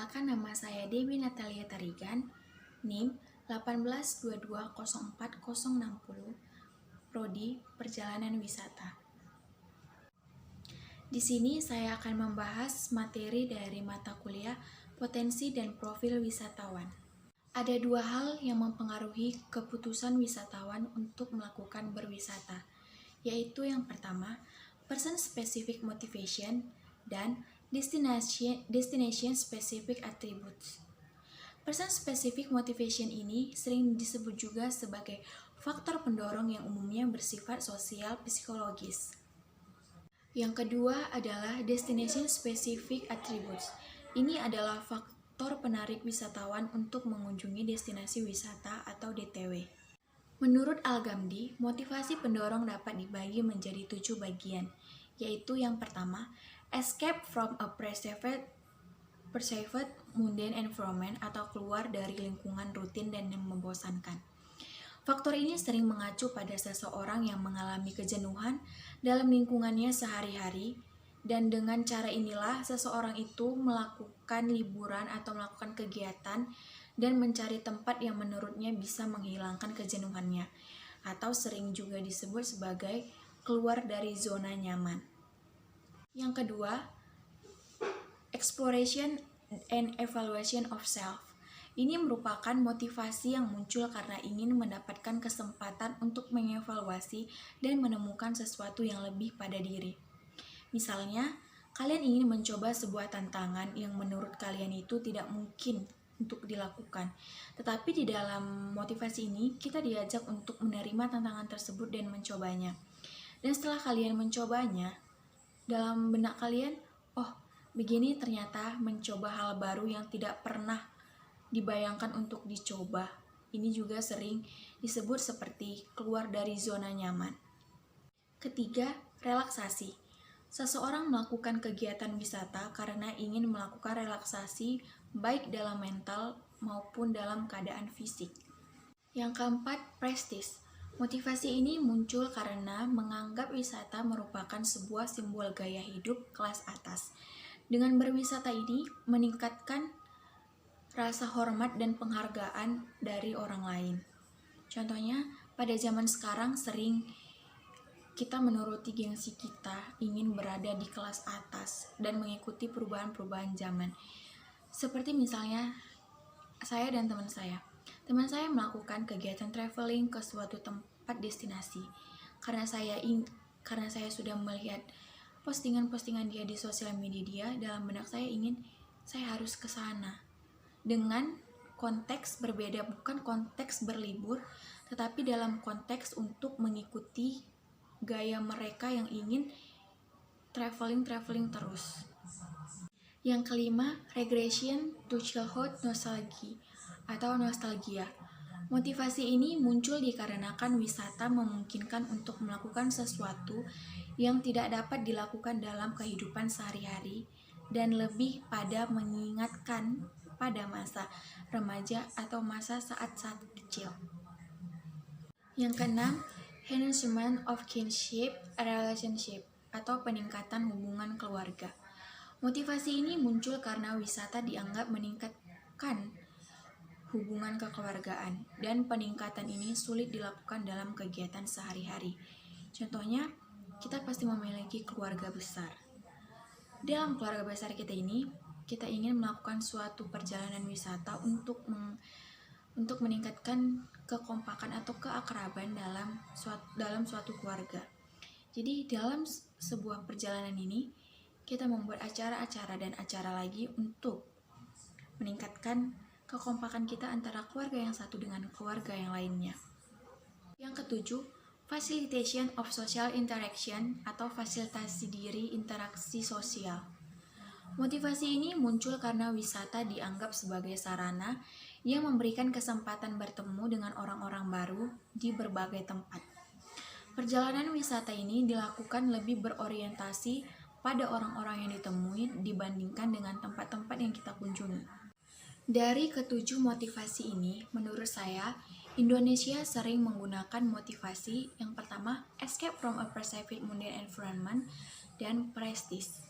Perkenalkan, nama saya Dewi Natalia Tarigan, NIM 182204060, Prodi Perjalanan Wisata. Di sini saya akan membahas materi dari mata kuliah Potensi dan Profil Wisatawan. Ada dua hal yang mempengaruhi keputusan wisatawan untuk melakukan berwisata, yaitu yang pertama, Person Specific Motivation dan Destination Specific Attributes. Person Specific Motivation ini sering disebut juga sebagai faktor pendorong yang umumnya bersifat sosial psikologis. Yang kedua adalah Destination Specific Attributes. Ini adalah faktor penarik wisatawan untuk mengunjungi destinasi wisata atau DTW. Menurut Al-Ghamdi, motivasi pendorong dapat dibagi menjadi 7 bagian, yaitu yang pertama, escape from a perceived mundane environment atau keluar dari lingkungan rutin dan yang membosankan. Faktor ini sering mengacu pada seseorang yang mengalami kejenuhan dalam lingkungannya sehari-hari, dan dengan cara inilah seseorang itu melakukan liburan atau melakukan kegiatan dan mencari tempat yang menurutnya bisa menghilangkan kejenuhannya, atau sering juga disebut sebagai keluar dari zona nyaman. Yang kedua, exploration and evaluation of self. Ini merupakan motivasi yang muncul karena ingin mendapatkan kesempatan untuk mengevaluasi dan menemukan sesuatu yang lebih pada diri. Misalnya, kalian ingin mencoba sebuah tantangan yang menurut kalian itu tidak mungkin untuk dilakukan. Tetapi di dalam motivasi ini, kita diajak untuk menerima tantangan tersebut dan mencobanya. Dan setelah kalian mencobanya, dalam benak kalian, oh, begini ternyata mencoba hal baru yang tidak pernah dibayangkan untuk dicoba. Ini juga sering disebut seperti keluar dari zona nyaman. Ketiga, relaksasi. Seseorang melakukan kegiatan wisata karena ingin melakukan relaksasi baik dalam mental maupun dalam keadaan fisik. Yang keempat, prestis. Motivasi ini muncul karena menganggap wisata merupakan sebuah simbol gaya hidup kelas atas. Dengan berwisata ini meningkatkan rasa hormat dan penghargaan dari orang lain. Contohnya, pada zaman sekarang sering kita menuruti gengsi kita, ingin berada di kelas atas dan mengikuti perubahan-perubahan zaman. Seperti misalnya, saya dan teman saya. Teman saya melakukan kegiatan traveling ke suatu tempat destinasi. Karena saya sudah melihat postingan-postingan dia di sosial media dia, dalam benak saya ingin saya harus ke sana. Dengan konteks berbeda, bukan konteks berlibur, tetapi dalam konteks untuk mengikuti gaya mereka yang ingin traveling terus. Yang kelima, regression to childhood nostalgia atau nostalgia. Motivasi ini muncul dikarenakan wisata memungkinkan untuk melakukan sesuatu yang tidak dapat dilakukan dalam kehidupan sehari-hari dan lebih pada mengingatkan pada masa remaja atau masa saat-saat kecil. Yang keenam, enhancement of kinship relationship atau peningkatan hubungan keluarga. Motivasi ini muncul karena wisata dianggap meningkatkan hubungan kekeluargaan, dan peningkatan ini sulit dilakukan dalam kegiatan sehari-hari. Contohnya, kita pasti memiliki keluarga besar. Dalam keluarga besar kita ini, kita ingin melakukan suatu perjalanan wisata untuk meningkatkan kekompakan atau keakraban dalam suatu keluarga. Jadi dalam sebuah perjalanan ini, kita membuat acara-acara dan acara lagi untuk meningkatkan kekompakan kita antara keluarga yang satu dengan keluarga yang lainnya. Yang ketujuh, facilitation of social interaction atau fasilitasi diri interaksi sosial. Motivasi ini muncul karena wisata dianggap sebagai sarana yang memberikan kesempatan bertemu dengan orang-orang baru di berbagai tempat. Perjalanan wisata ini dilakukan lebih berorientasi pada orang-orang yang ditemui dibandingkan dengan tempat-tempat yang kita kunjungi. Dari ketujuh motivasi ini, menurut saya, Indonesia sering menggunakan motivasi yang pertama, escape from a perceived mundane environment, dan prestige.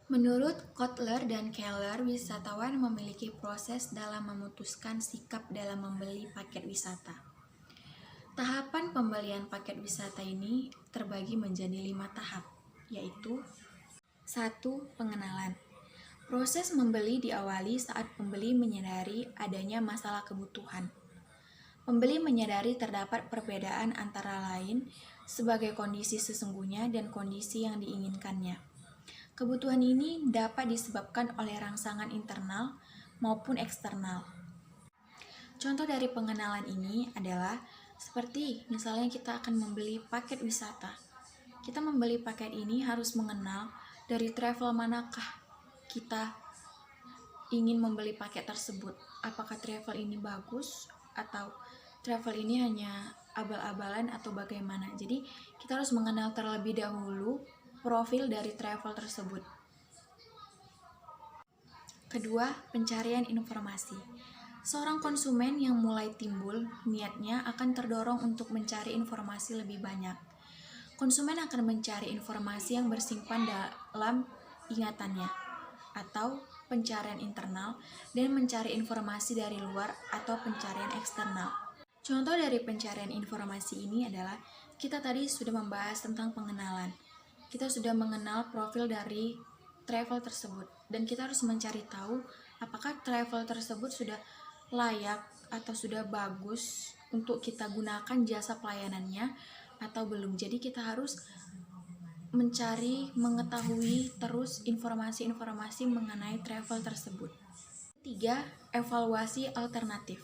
Menurut Kotler dan Keller, wisatawan memiliki proses dalam memutuskan sikap dalam membeli paket wisata. Tahapan pembelian paket wisata ini terbagi menjadi 5 tahap, yaitu 1. Pengenalan. Proses membeli diawali saat pembeli menyadari adanya masalah kebutuhan. Pembeli menyadari terdapat perbedaan antara lain sebagai kondisi sesungguhnya dan kondisi yang diinginkannya. Kebutuhan ini dapat disebabkan oleh rangsangan internal maupun eksternal. Contoh dari pengenalan ini adalah seperti misalnya kita akan membeli paket wisata. Kita membeli paket ini harus mengenal dari travel manakah kita ingin membeli paket tersebut. Apakah travel ini bagus atau travel ini hanya abal-abalan atau bagaimana. Jadi kita harus mengenal terlebih dahulu profil dari travel tersebut. Kedua, pencarian informasi. Seorang konsumen yang mulai timbul niatnya akan terdorong untuk mencari informasi lebih banyak. Konsumen akan mencari informasi yang bersimpan dalam ingatannya atau pencarian internal dan mencari informasi dari luar atau pencarian eksternal. Contoh dari pencarian informasi ini adalah kita tadi sudah membahas tentang pengenalan. Kita sudah mengenal profil dari travel tersebut dan kita harus mencari tahu apakah travel tersebut sudah layak atau sudah bagus untuk kita gunakan jasa pelayanannya atau belum. Jadi kita harus mengetahui terus informasi-informasi mengenai travel tersebut. 3. Evaluasi alternatif.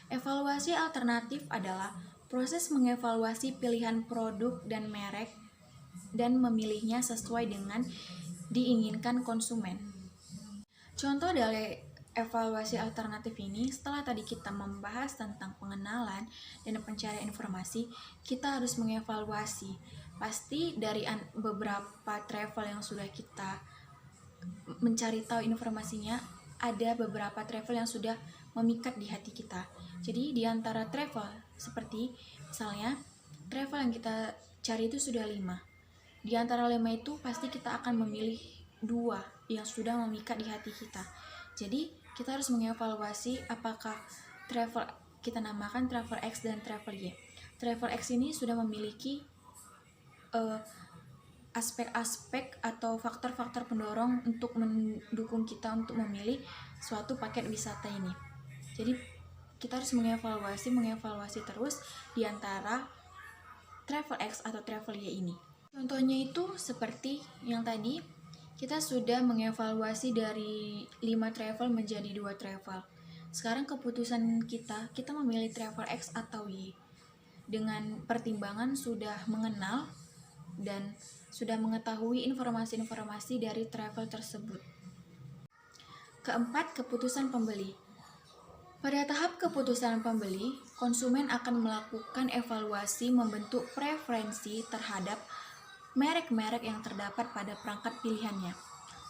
Evaluasi alternatif adalah proses mengevaluasi pilihan produk dan merek dan memilihnya sesuai dengan diinginkan konsumen. Contoh dari evaluasi alternatif ini, setelah tadi kita membahas tentang pengenalan dan pencarian informasi, kita harus mengevaluasi. Pasti dari beberapa travel yang sudah kita mencari tahu informasinya, ada beberapa travel yang sudah memikat di hati kita. Jadi di antara travel, seperti misalnya travel yang kita cari itu sudah 5. Di antara 5 itu pasti kita akan memilih 2 yang sudah memikat di hati kita. Jadi kita harus mengevaluasi apakah travel kita namakan travel X dan travel Y. Travel X ini sudah memiliki aspek-aspek atau faktor-faktor pendorong untuk mendukung kita untuk memilih suatu paket wisata ini. Jadi kita harus mengevaluasi terus di antara travel X atau travel Y ini. Contohnya itu seperti yang tadi, kita sudah mengevaluasi dari 5 travel menjadi 2 travel. Sekarang keputusan kita memilih travel X atau Y. Dengan pertimbangan sudah mengenal dan sudah mengetahui informasi-informasi dari travel tersebut. Keempat, keputusan pembeli. Pada tahap keputusan pembeli, konsumen akan melakukan evaluasi membentuk preferensi terhadap merek-merek yang terdapat pada perangkat pilihannya.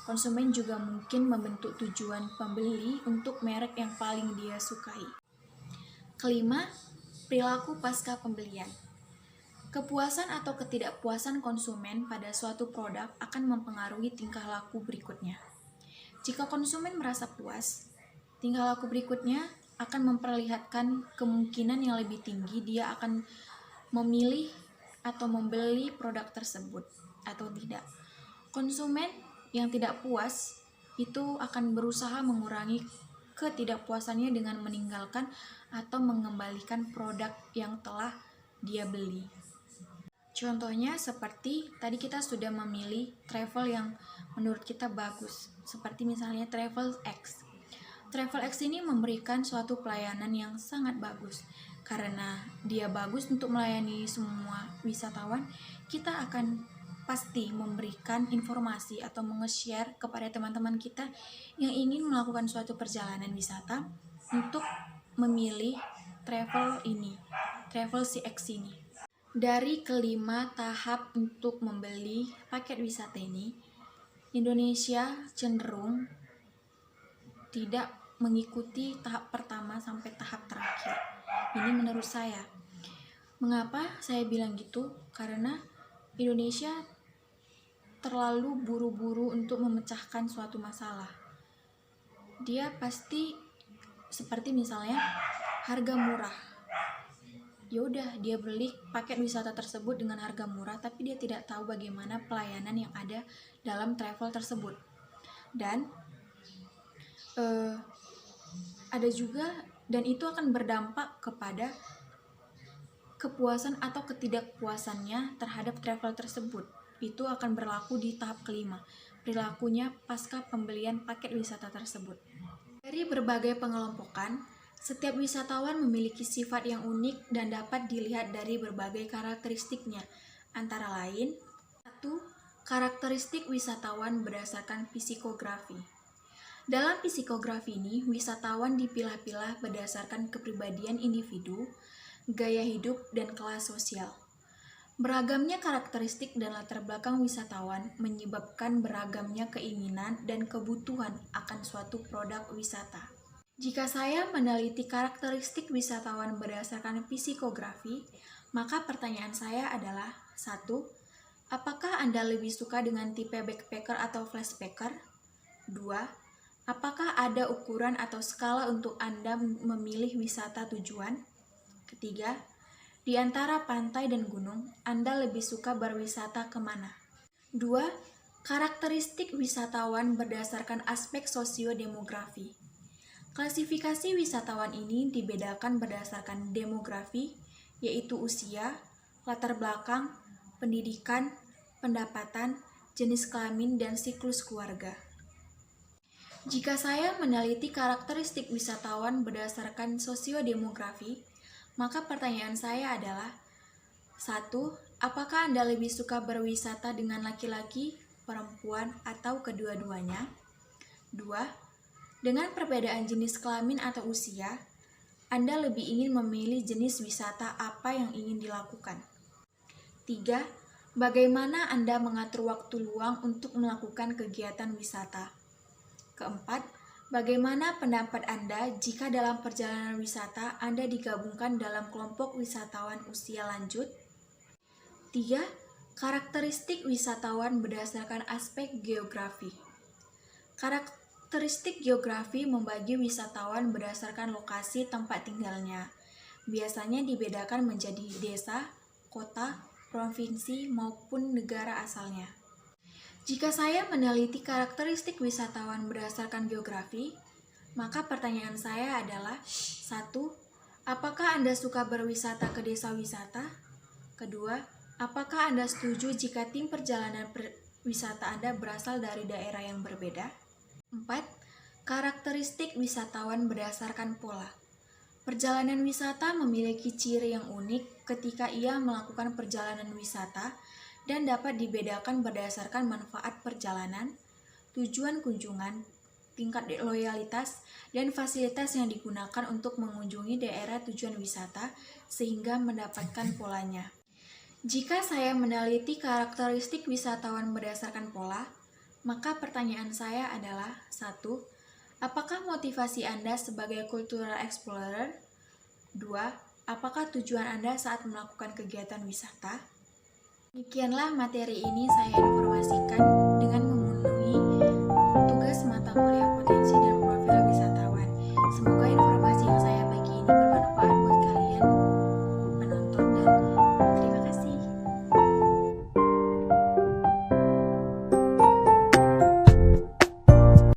Konsumen juga mungkin membentuk tujuan pembeli untuk merek yang paling dia sukai. Kelima, perilaku pasca pembelian. Kepuasan atau ketidakpuasan konsumen pada suatu produk akan mempengaruhi tingkah laku berikutnya. Jika konsumen merasa puas, tingkah laku berikutnya akan memperlihatkan kemungkinan yang lebih tinggi dia akan memilih atau membeli produk tersebut atau tidak. Konsumen yang tidak puas itu akan berusaha mengurangi ketidakpuasannya dengan meninggalkan atau mengembalikan produk yang telah dia beli. Contohnya seperti tadi kita sudah memilih travel yang menurut kita bagus, seperti misalnya travel X. Travel X ini memberikan suatu pelayanan yang sangat bagus. Karena dia bagus untuk melayani semua wisatawan, kita akan pasti memberikan informasi atau menge-share kepada teman-teman kita yang ingin melakukan suatu perjalanan wisata untuk memilih travel ini, travel CX ini. Dari kelima tahap untuk membeli paket wisata ini, Indonesia cenderung tidak mengikuti tahap pertama sampai tahap terakhir. Ini menurut saya. Mengapa saya bilang gitu? Karena Indonesia terlalu buru-buru untuk memecahkan suatu masalah. Dia pasti seperti misalnya harga murah. Ya udah, dia beli paket wisata tersebut dengan harga murah, tapi dia tidak tahu bagaimana pelayanan yang ada dalam travel tersebut. Dan ada juga, dan itu akan berdampak kepada kepuasan atau ketidakpuasannya terhadap travel tersebut. Itu akan berlaku di tahap kelima, perilakunya pasca pembelian paket wisata tersebut. Dari berbagai pengelompokan, setiap wisatawan memiliki sifat yang unik dan dapat dilihat dari berbagai karakteristiknya, antara lain: 1. Karakteristik wisatawan berdasarkan psikografi. Dalam psikografi ini, wisatawan dipilah-pilah berdasarkan kepribadian individu, gaya hidup, dan kelas sosial. Beragamnya karakteristik dan latar belakang wisatawan menyebabkan beragamnya keinginan dan kebutuhan akan suatu produk wisata. Jika saya meneliti karakteristik wisatawan berdasarkan psikografi, maka pertanyaan saya adalah: 1. Apakah Anda lebih suka dengan tipe backpacker atau flashbacker? 2. Apakah ada ukuran atau skala untuk Anda memilih wisata tujuan? Ketiga, di antara pantai dan gunung, Anda lebih suka berwisata kemana? 2. Karakteristik wisatawan berdasarkan aspek sosiodemografi. Klasifikasi wisatawan ini dibedakan berdasarkan demografi, yaitu usia, latar belakang, pendidikan, pendapatan, jenis kelamin, dan siklus keluarga. Jika saya meneliti karakteristik wisatawan berdasarkan sosiodemografi, maka pertanyaan saya adalah: 1. Apakah Anda lebih suka berwisata dengan laki-laki, perempuan, atau kedua-duanya? 2. Dengan perbedaan jenis kelamin atau usia, Anda lebih ingin memilih jenis wisata apa yang ingin dilakukan? 3. Bagaimana Anda mengatur waktu luang untuk melakukan kegiatan wisata? Keempat, bagaimana pendapat Anda jika dalam perjalanan wisata Anda digabungkan dalam kelompok wisatawan usia lanjut? 3. Karakteristik wisatawan berdasarkan aspek geografi. Karakteristik geografi membagi wisatawan berdasarkan lokasi tempat tinggalnya. Biasanya dibedakan menjadi desa, kota, provinsi, maupun negara asalnya. Jika saya meneliti karakteristik wisatawan berdasarkan geografi, maka pertanyaan saya adalah: 1. Apakah Anda suka berwisata ke desa wisata? Kedua, apakah Anda setuju jika tim perjalanan wisata Anda berasal dari daerah yang berbeda? 4. Karakteristik wisatawan berdasarkan pola. Perjalanan wisata memiliki ciri yang unik ketika ia melakukan perjalanan wisata dan dapat dibedakan berdasarkan manfaat perjalanan, tujuan kunjungan, tingkat loyalitas, dan fasilitas yang digunakan untuk mengunjungi daerah tujuan wisata sehingga mendapatkan polanya. Jika saya meneliti karakteristik wisatawan berdasarkan pola, maka pertanyaan saya adalah: 1. Apakah motivasi Anda sebagai cultural explorer? 2. Apakah tujuan Anda saat melakukan kegiatan wisata? Demikianlah materi ini saya informasikan dengan memenuhi tugas mata kuliah potensi